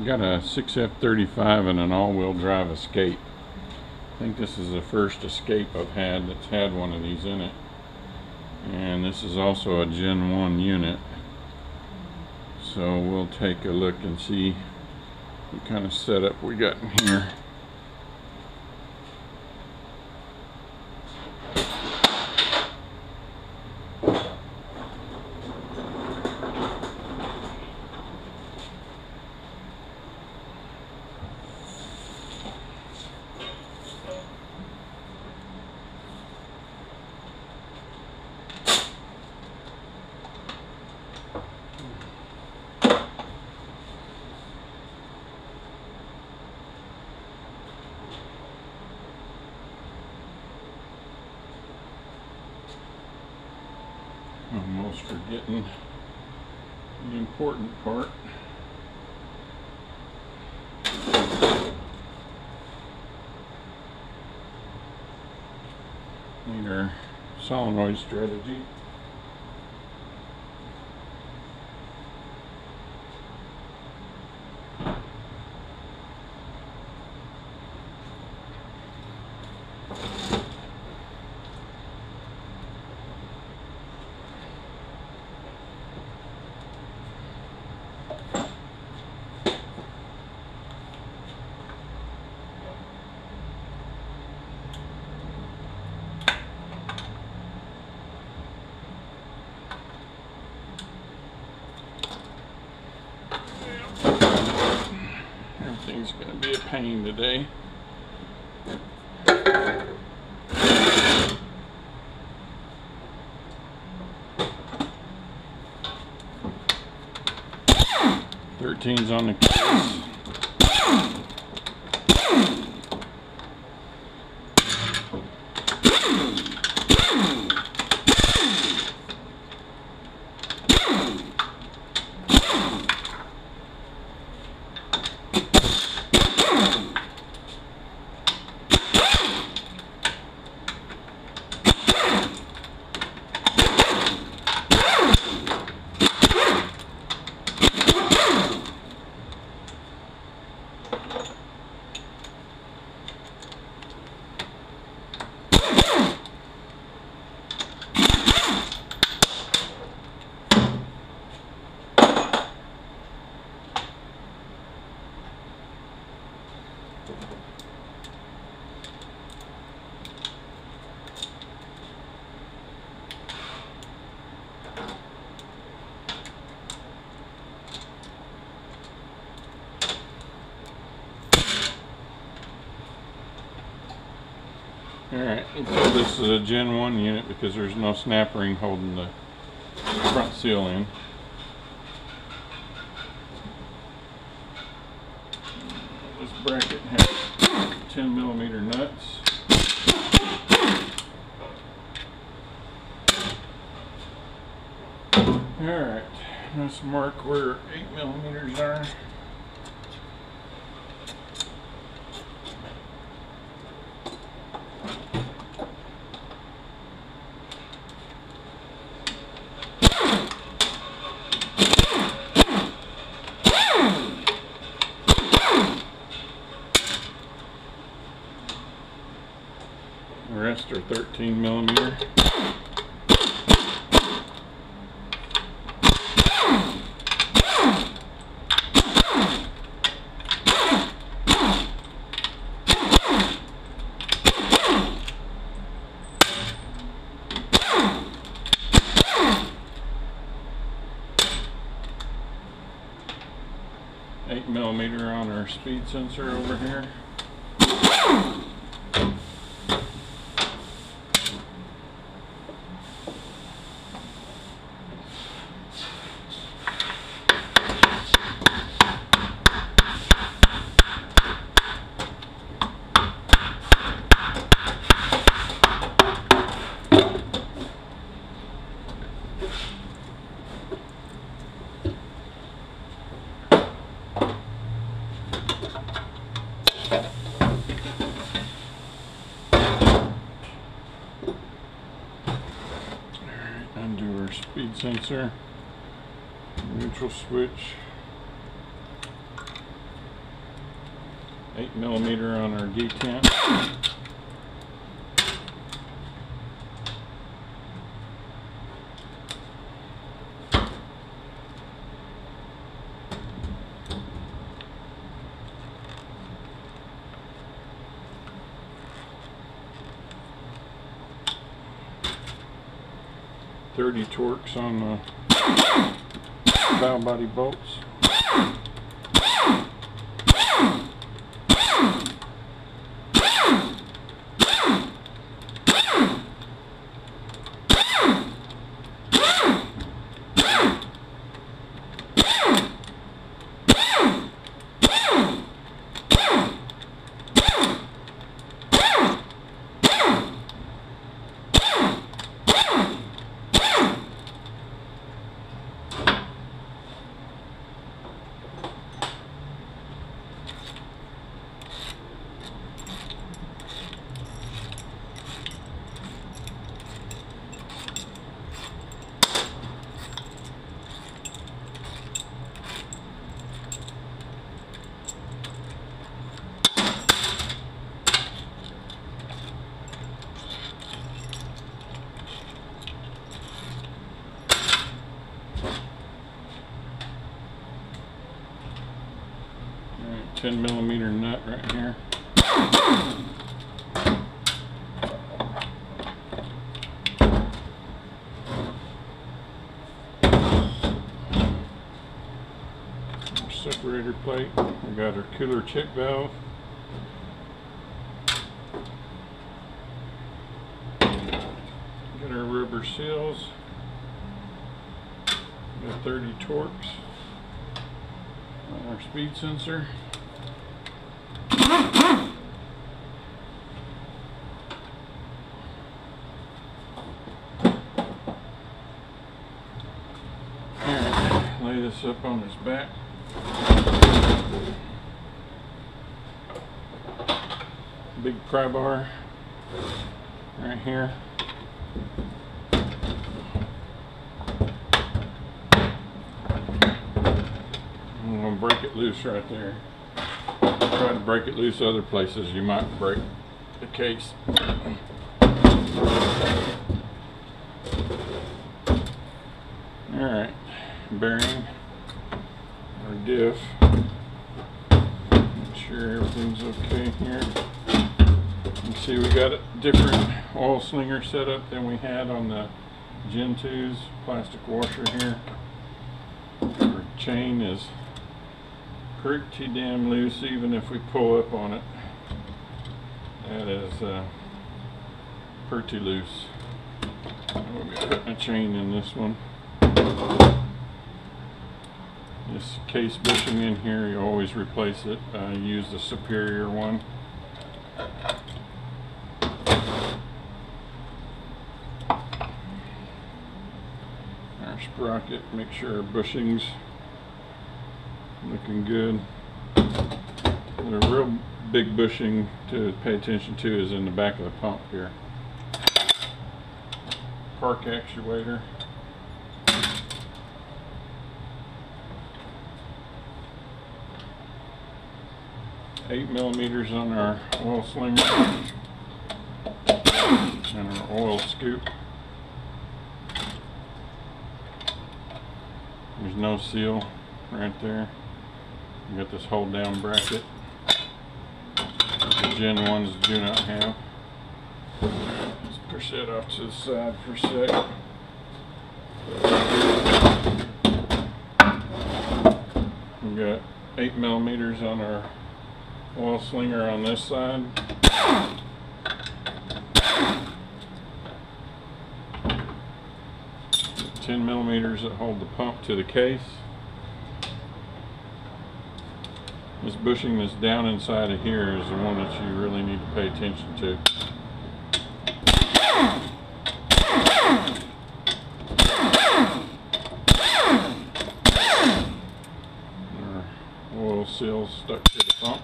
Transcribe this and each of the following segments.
Got a 6F35 and an all-wheel drive Escape. I think this is the first Escape I've had that's had one of these in it. And this is also a Gen 1 unit. So we'll take a look and see what kind of setup we got in here. Almost forgetting the important part. Need our solenoid strategy. Everything's going to be a pain today. Thirteen's on the case. Alright, so this is a Gen 1 unit because there's no snap ring holding the front seal in. This bracket has 10mm nuts. Alright, let's mark where 8mm are. The rest are 13mm. $8mm on our speed sensor over here. Undo our speed sensor, neutral switch. 8mm on our detent. .30 Torx on the bow body bolts. Alright, 10mm nut right here. Our separator plate. We got our cooler check valve. Got our rubber seals. Got 30 Torx on our speed sensor. Alright, lay this up on his back. Big pry bar right here. I'm going to break it loose right there. Try to break it loose other places, you might break the case. Alright, bearing or diff. Make sure everything's okay here. You can see we got a different oil slinger setup than we had on the Gen 2's plastic washer here. Our chain is pretty damn loose even if we pull up on it. That is pretty loose. We'll be putting a chain in this one. This case bushing in here, you always replace it. Use the Supplier one. Our sprocket, make sure our bushing's looking good. The real big bushing to pay attention to is in the back of the pump here. Park actuator. .8mm on our oil slinger and our oil scoop. There's no seal right there. You got this hold down bracket. The Gen 1s do not have. Let's push that off to the side for a sec. We got 8mm on our oil slinger on this side. 10mm that hold the pump to the case. This bushing that's down inside of here is the one that you really need to pay attention to. Our oil seal stuck to the pump.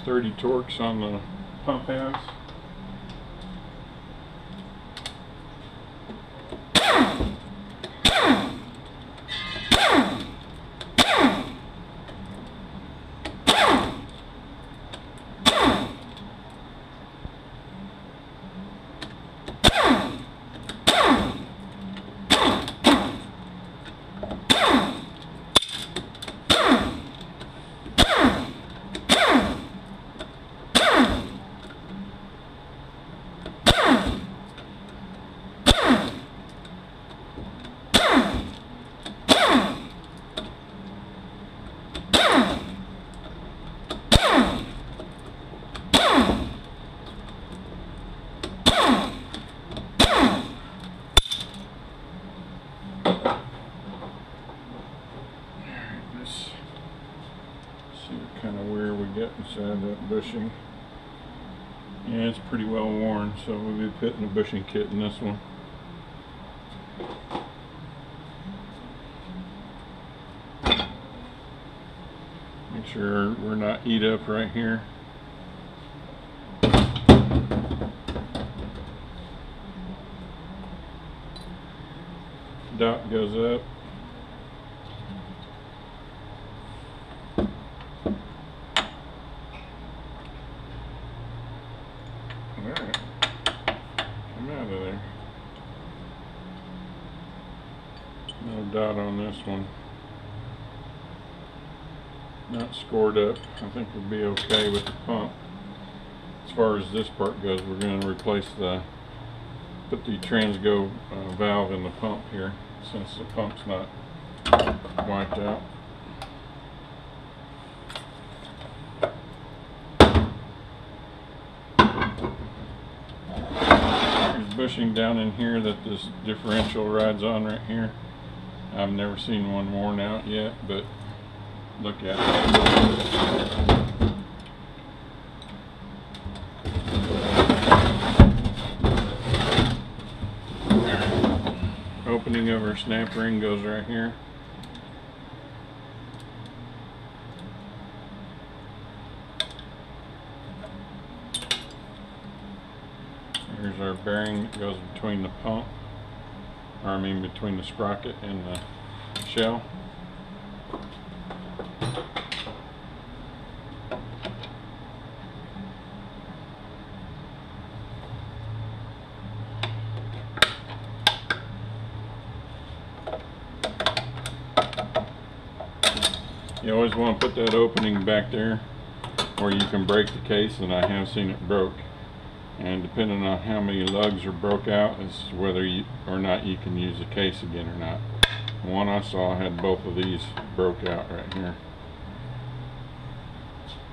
.30 Torx on the pump house. Kind of where we get inside that bushing. Yeah, it's pretty well worn, so we'll be putting a bushing kit in this one. Make sure we're not eat up right here. Dot goes up. Alright, come out of there. No dot on this one. Not scored up. I think we'll be okay with the pump. As far as this part goes, we're going to replace put the transgo valve in the pump here, since the pump's not wiped out. There's bushing down in here that this differential rides on right here. I've never seen one worn out yet, but look at it. Opening of our snap ring goes right here. Here's our bearing that goes between the pump, or I mean between the sprocket and the shell. You always want to put that opening back there or you can break the case, and I have seen it broke. And depending on how many lugs are broke out is whether you or not you can use the case again or not. The one I saw had both of these broke out right here.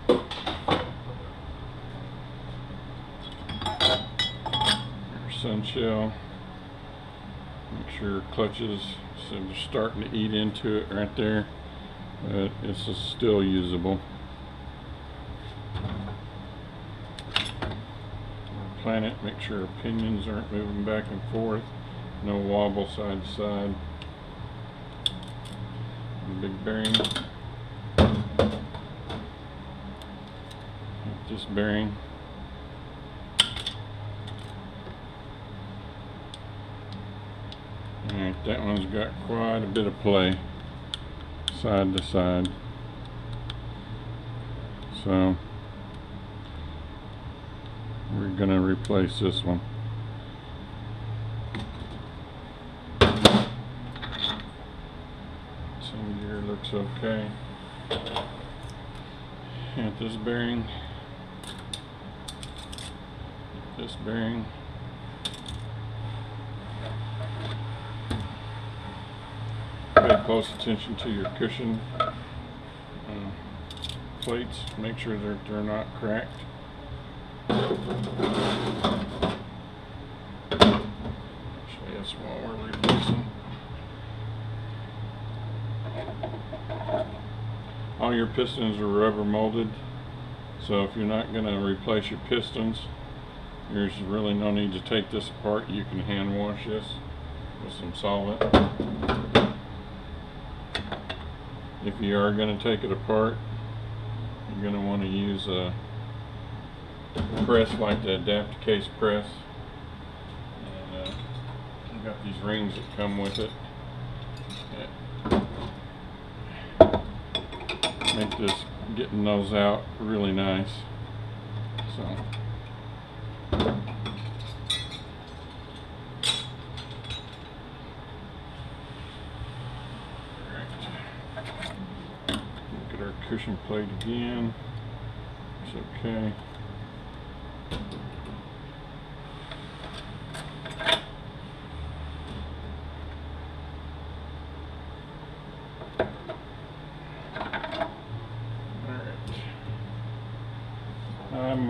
Our sun shell. Make sure clutches, so they're starting to eat into it right there, but it's still usable. Planet, make sure our pinions aren't moving back and forth, no wobble side to side. Big bearing. This bearing. Alright, that one's got quite a bit of play side to side. So we're going to replace this one. Some gear looks okay. And this bearing. This bearing. Pay close attention to your cushion plates. Make sure they're not cracked. Show you this while we're replacing. All your pistons are rubber molded, so if you're not going to replace your pistons, there's really no need to take this apart. You can hand wash this with some solvent. If you are going to take it apart, you're going to want to use a press like the Adapt Case press. And I've got these rings that come with it that make this getting those out really nice. So cushion plate again. It's okay.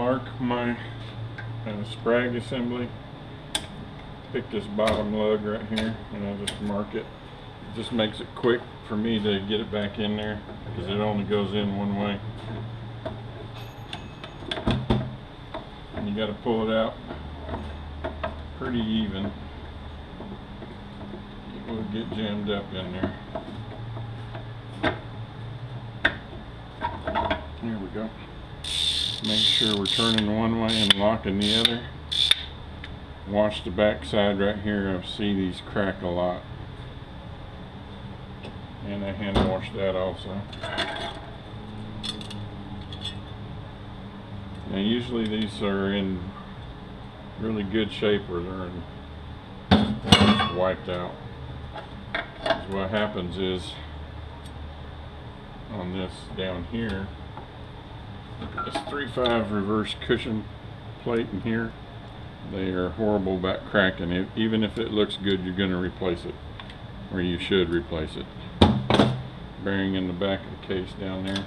mark my sprag assembly. Pick this bottom lug right here and I'll just mark it. It just makes it quick for me to get it back in there because it only goes in one way. And you got to pull it out pretty even. It will get jammed up in there. There we go. Make sure we're turning one way and locking the other. Watch the back side right here. I see these crack a lot. And I hand wash that also. Now usually these are in really good shape or they're wiped out. So what happens is on this down here, look at this 3.5 reverse cushion plate in here. They are horrible about cracking. Even if it looks good, you're going to replace it, or you should replace it. Bearing in the back of the case down there.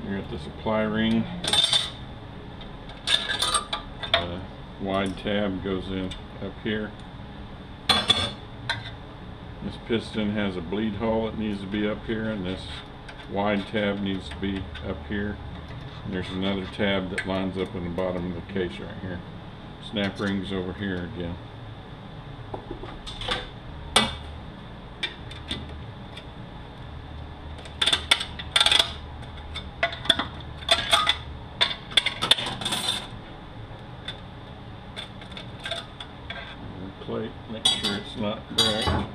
You got the supply ring. The wide tab goes in up here. This piston has a bleed hole that needs to be up here, and this wide tab needs to be up here. And there's another tab that lines up in the bottom of the case right here. Snap rings over here again. Plate, make sure it's not cracked.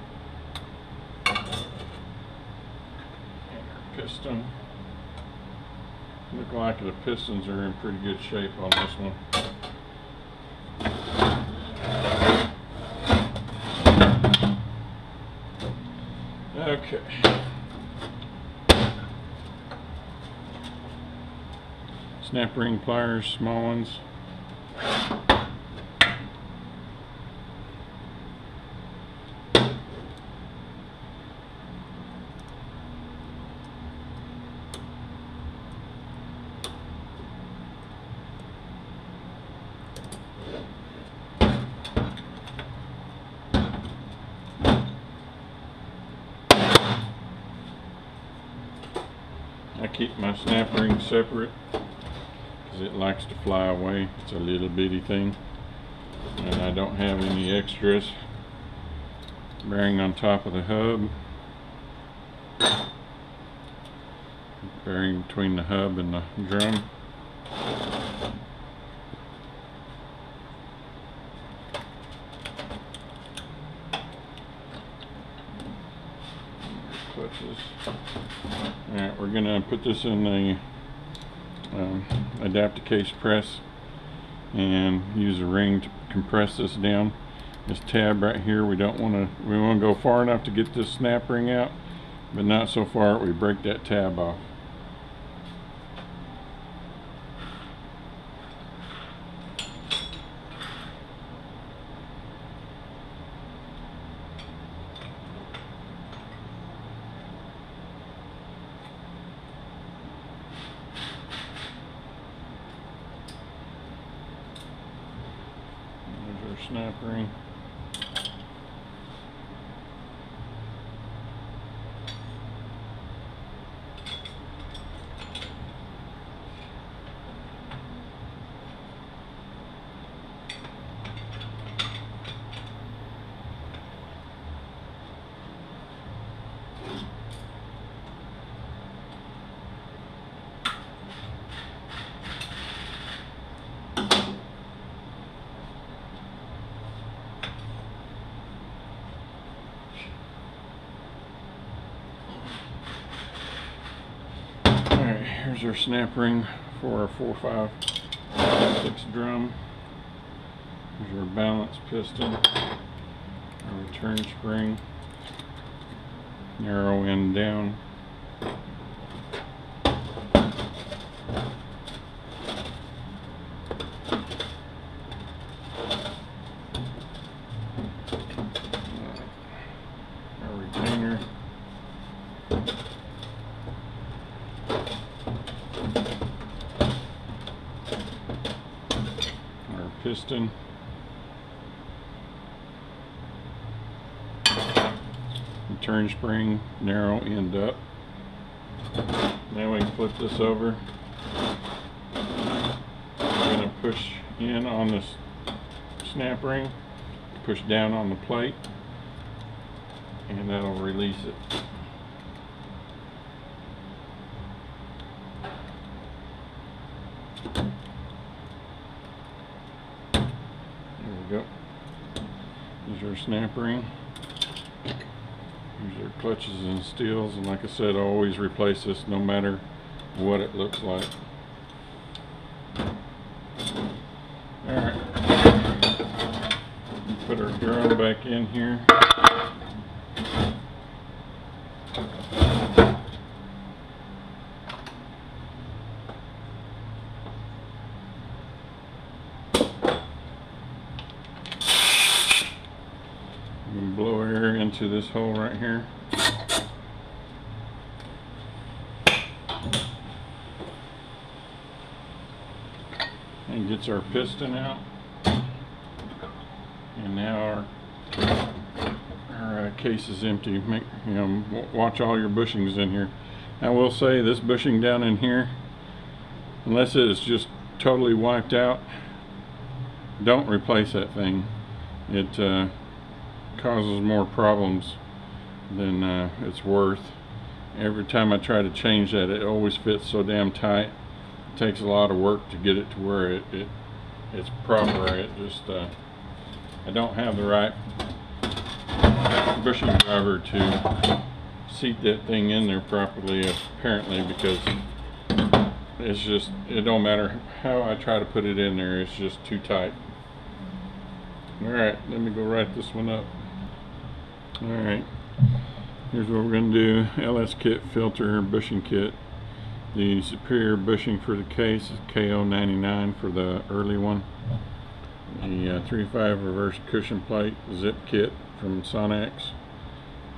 And our piston. Look like the pistons are in pretty good shape on this one. Okay. Snap ring pliers, small ones. I keep my snap ring separate because it likes to fly away. It's a little bitty thing, and I don't have any extras. Bearing on top of the hub, bearing between the hub and the drum. Clutches. Alright, we're going to put this in the adapt-a-case press and use a ring to compress this down. This tab right here, we want to go far enough to get this snap ring out, but not so far we break that tab off. Snap ring. Here's our snap ring for our 4.5/6 drum. Here's our balance piston, our return spring, narrow end down. Our retainer. piston. The turn spring, narrow end up. Now we can flip this over. We're going to push in on this snap ring, push down on the plate, and that'll release it. There we go. There's our snap ring. Here's our clutches and steels, and like I said, I always replace this no matter what it looks like. Alright, put our drum back in here. And blow air into this hole right here. And gets our piston out. And now our case is empty. Watch all your bushings in here. I will say this bushing down in here, unless it is just totally wiped out, don't replace that thing. It causes more problems than it's worth. Every time I try to change that, it always fits so damn tight. It takes a lot of work to get it to where it's proper. It just I don't have the right bushing driver to seat that thing in there properly, apparently, because it's just, it don't matter how I try to put it in there, it's just too tight. Alright, let me go write this one up. Alright, here's what we're going to do. LS kit filter bushing kit. The superior bushing for the case is KO99 for the early one. The 3.5 reverse cushion plate zip kit from Sonax.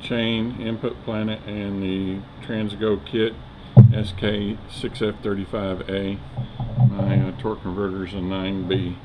Chain, input planet, and the Transgo kit SK6F35A. My torque converter is a 9B.